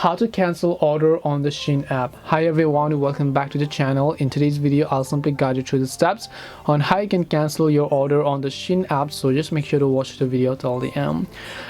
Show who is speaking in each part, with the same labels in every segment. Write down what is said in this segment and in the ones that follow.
Speaker 1: How to cancel order on the Shein app. Hi everyone, welcome back to the channel. In today's video I'll simply guide you through the steps on how you can cancel your order on the Shein app, so just make sure to watch the video till the end.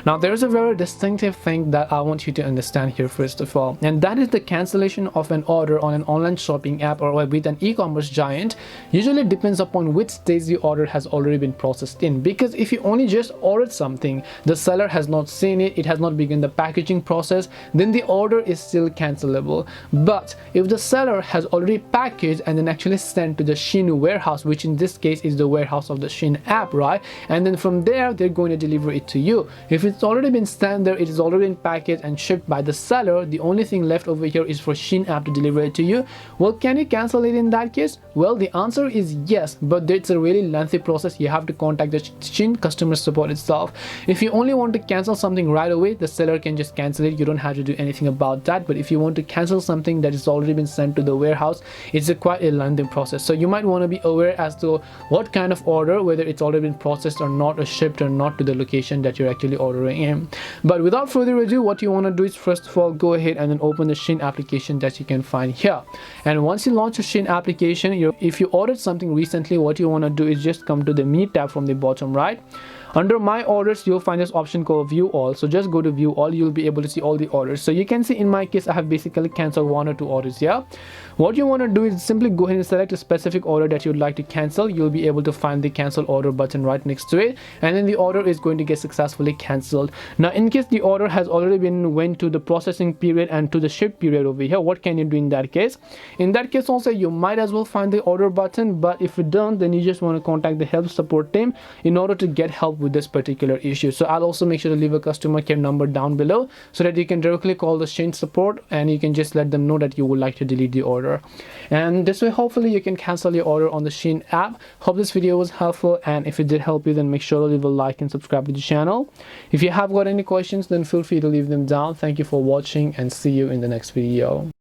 Speaker 1: Now there's a very distinctive thing that I want you to understand here first of all, and that is the cancellation of an order on an online shopping app or with an e-commerce giant usually depends upon which stage the order has already been processed in. Because if you only just ordered something, the seller has not seen it, it has not begun the packaging process, then the order is still cancelable. But if the seller has already packaged and then actually sent to the Shein warehouse, which in this case is the warehouse of the Shein app, right, and then from there they're going to deliver it to you. If it's already been sent there, it is already been packaged and shipped by the seller, the only thing left over here is for Shein app to deliver it to you. Well, can you cancel it in that case? Well, the answer is yes, but it's a really lengthy process. You have to contact the Shein customer support itself. If you only want to cancel something right away, the seller can just cancel it. You don't have to do anything about that. But if you want to cancel something that has already been sent to the warehouse, it's quite a lengthy process. So you might want to be aware as to what kind of order, whether it's already been processed or not, or shipped or not to the location that you're actually ordering in. But without further ado, what you want to do is first of all go ahead and then open the Shein application that you can find here. And once you launch a Shein application, if you ordered something recently, what you want to do is just come to the Me tab from the bottom right. Under my orders, you'll find this option called view all. So just go to view all, you'll be able to see all the orders. So you can see in my case I have basically canceled 1 or 2 orders here. What you want to do is simply go ahead and select a specific order that you'd like to cancel. You'll be able to find the cancel order button right next to it, and then the order is going to get successfully cancelled. Now in case the order has already been went to the processing period and to the ship period over here, what can you do in that case? In that case also you might as well find the order button, but if you don't, then you just want to contact the help support team in order to get help with this particular issue. So I'll also make sure to leave a customer care number down below so that you can directly call the Shein support and you can just let them know that you would like to delete the order. And this way hopefully you can cancel your order on the Shein app. Hope this video was helpful, and if it did help you, then make sure to leave a like and subscribe to the channel. If you have got any questions, then feel free to leave them down. Thank you for watching and see you in the next video.